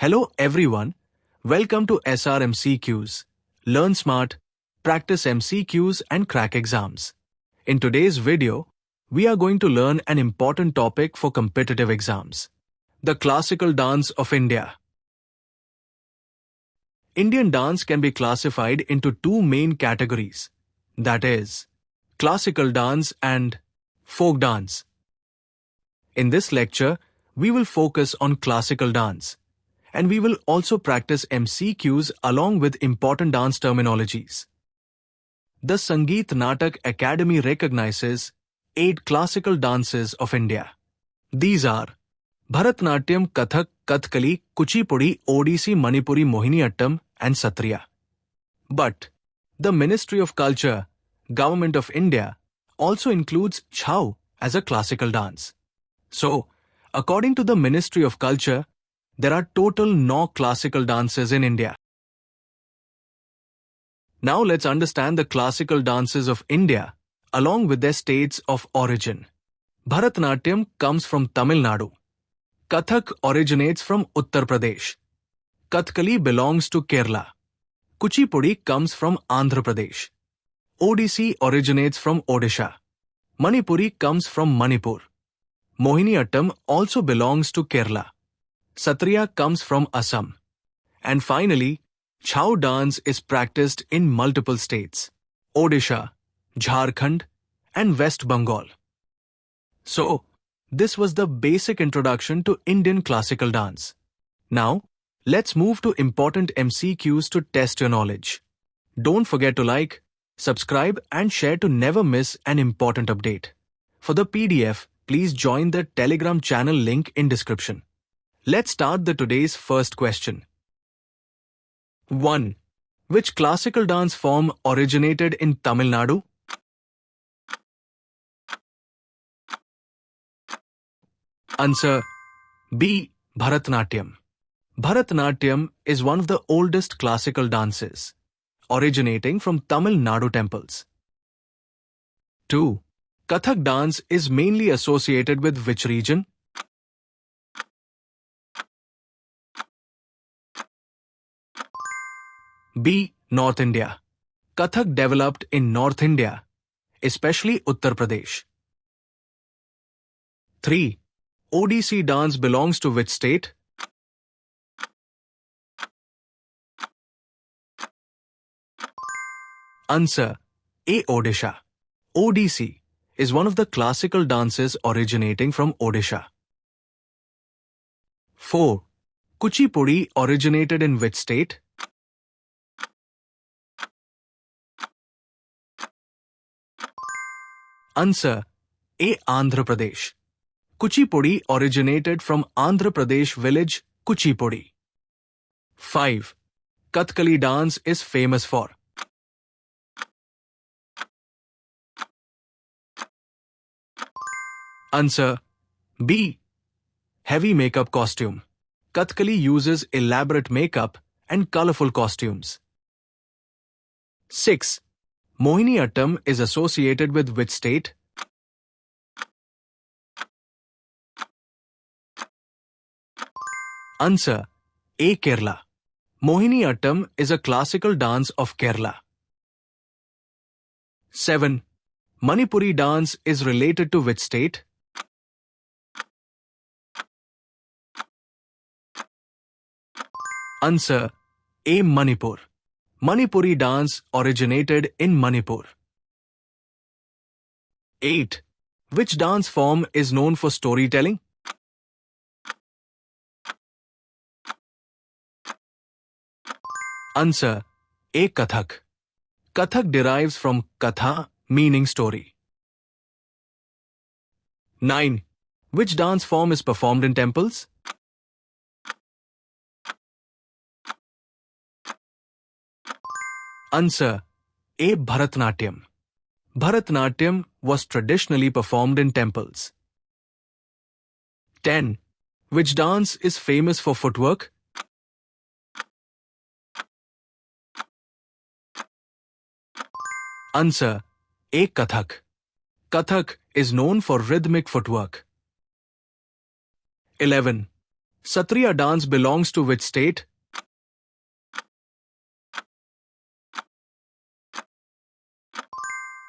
Hello everyone, welcome to SR MCQs. Learn smart, practice MCQs and crack exams. In today's video, we are going to learn an important topic for competitive exams. The classical dance of India. Indian dance can be classified into two main categories, that is, classical dance and folk dance. In this lecture, we will focus on classical dance, and we will also practice MCQs along with important dance terminologies. The Sangeet Natak Academy recognizes 8 classical dances of India. These are Bharatnatyam, Kathak, Kathakali, Kuchipudi, Odissi, Manipuri, Mohiniyattam and Satriya. But the Ministry of Culture, Government of India, also includes Chhau as a classical dance. So, according to the Ministry of Culture, there are total 9 classical dances in India. Now let's understand the classical dances of India along with their states of origin. Bharatnatyam comes from Tamil Nadu. Kathak originates from Uttar Pradesh. Kathakali belongs to Kerala. Kuchipudi comes from Andhra Pradesh. Odissi originates from Odisha. Manipuri comes from Manipur. Mohiniyattam also belongs to Kerala. Satriya comes from Assam. And finally, Chhau dance is practiced in multiple states, Odisha, Jharkhand, and West Bengal. So, this was the basic introduction to Indian classical dance. Now, let's move to important MCQs to test your knowledge. Don't forget to like, subscribe, and share to never miss an important update. For the PDF, please join the Telegram channel link in description. Let's start today's first question. 1. Which classical dance form originated in Tamil Nadu? Answer B. Bharatnatyam. Bharatnatyam is one of the oldest classical dances, originating from Tamil Nadu temples. 2. Kathak dance is mainly associated with which region? B. North India. Kathak developed in North India, especially Uttar Pradesh. 3. Odissi dance belongs to which state? Answer A. Odisha. Odissi is one of the classical dances originating from Odisha. 4. Kuchipudi originated in which state? Answer A. Andhra Pradesh. Kuchipudi originated from Andhra Pradesh village Kuchipudi. 5. Kathakali dance is famous for? Answer B. Heavy makeup costume. Kathakali uses elaborate makeup and colorful costumes. 6. Mohiniyattam is associated with which state? Answer A. Kerala. Mohiniyattam is a classical dance of Kerala. 7. Manipuri dance is related to which state? Answer A. Manipur. Manipuri dance originated in Manipur. 8. Which dance form is known for storytelling? Answer A. Kathak. Kathak derives from Katha, meaning story. 9. Which dance form is performed in temples? Answer A. Bharatnatyam. Bharatnatyam was traditionally performed in temples. 10. Which dance is famous for footwork? Answer A. Kathak. Kathak is known for rhythmic footwork. 11. Satriya dance belongs to which state?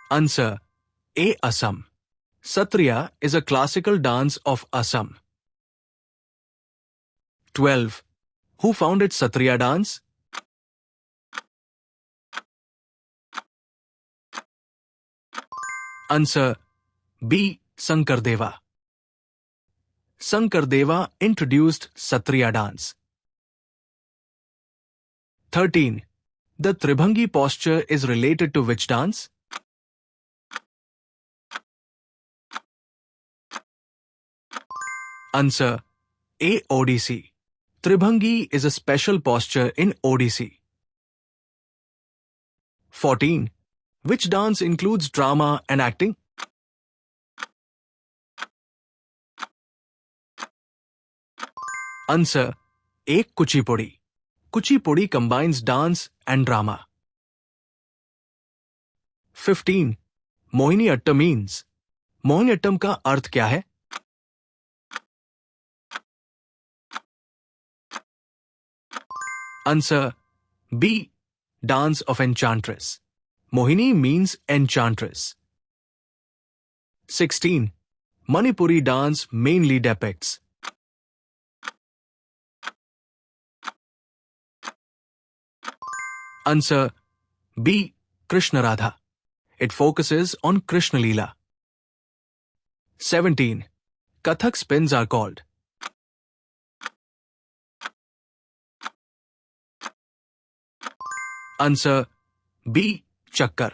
Answer A. Assam. Satriya is a classical dance of Assam. 12. Who founded Satriya dance? Answer B. Sankardeva. Sankardeva introduced Satriya dance. 13. The Tribhangi posture is related to which dance? Answer A. Odissi. Tribhangi is a special posture in Odissi. 14. Which dance includes drama and acting? Answer A. Kuchipudi. Kuchipudi combines dance and drama. 15. Mohiniyattam means. Mohiniyattam का अर्थ क्या है? Answer B. Dance of Enchantress. Mohini means enchantress. 16. Manipuri dance mainly depicts. Answer B. Krishna Radha. It focuses on Krishna Leela. 17. Kathak spins are called. Answer B. Chakkar.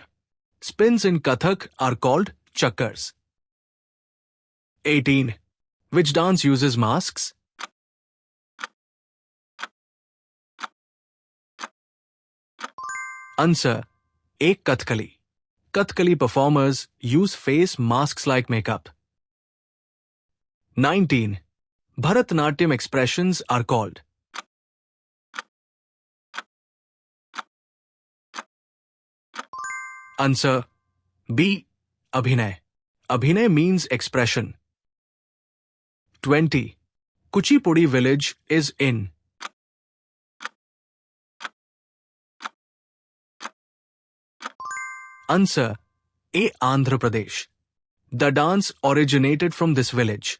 Spins in Kathak are called chakkars. 18. Which dance uses masks? Answer A. Kathkali. Kathkali performers use face masks like makeup. 19. Bharatanatyam expressions are called. Answer B. Abhinay. Abhinay means expression. 20. Kuchipudi village is in. Answer A. Andhra Pradesh. The dance originated from this village.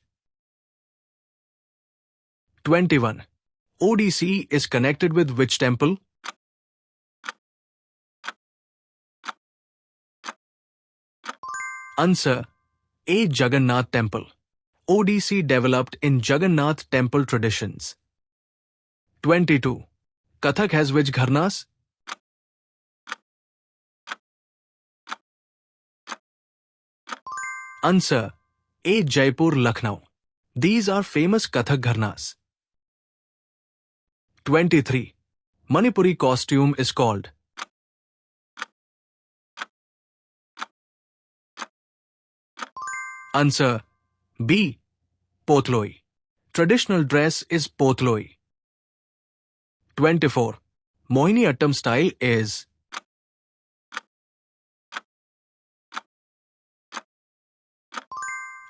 21. Odissi is connected with which temple? Answer A. Jagannath Temple. Odissi developed in Jagannath temple traditions. 22. Kathak has which gharnas? Answer A. Jaipur, Lucknow. These are famous Kathak gharnas. 23. Manipuri costume is called. Answer B. Potloi. Traditional dress is potloi. 24. Mohiniyattam style is.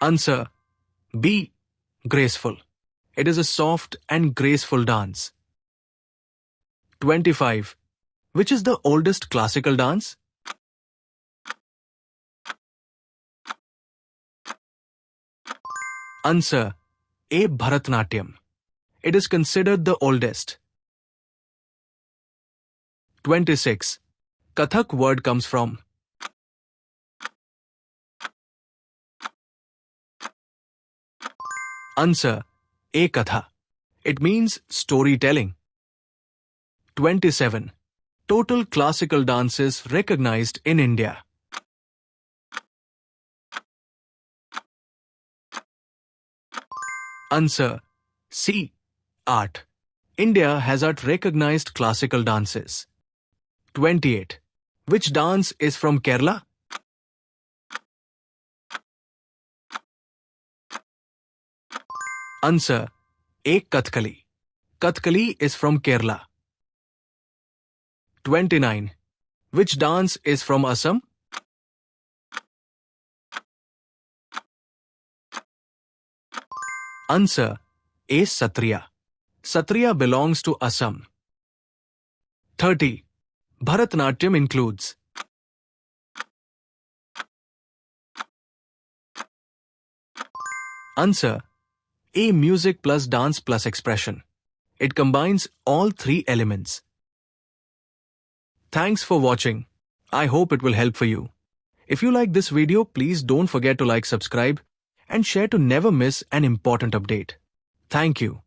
Answer B. Graceful. It is a soft and graceful dance. 25. Which is the oldest classical dance? Answer A. Bharatanatyam. It is considered the oldest. 26. Kathak word comes from. Answer A. Katha. It means storytelling. 27. Total classical dances recognized in India. Answer C. Art. India has art-recognized classical dances. 28. Which dance is from Kerala? Answer A. Kathkali. Kathkali is from Kerala. 29. Which dance is from Assam? Answer A. Satriya. Satriya belongs to Assam. 30. Bharatanatyam includes. Answer. A. Music plus dance plus expression. It combines all three elements. Thanks for watching. I hope it will help for you. If you like this video, please don't forget to like, subscribe, and share to never miss an important update. Thank you.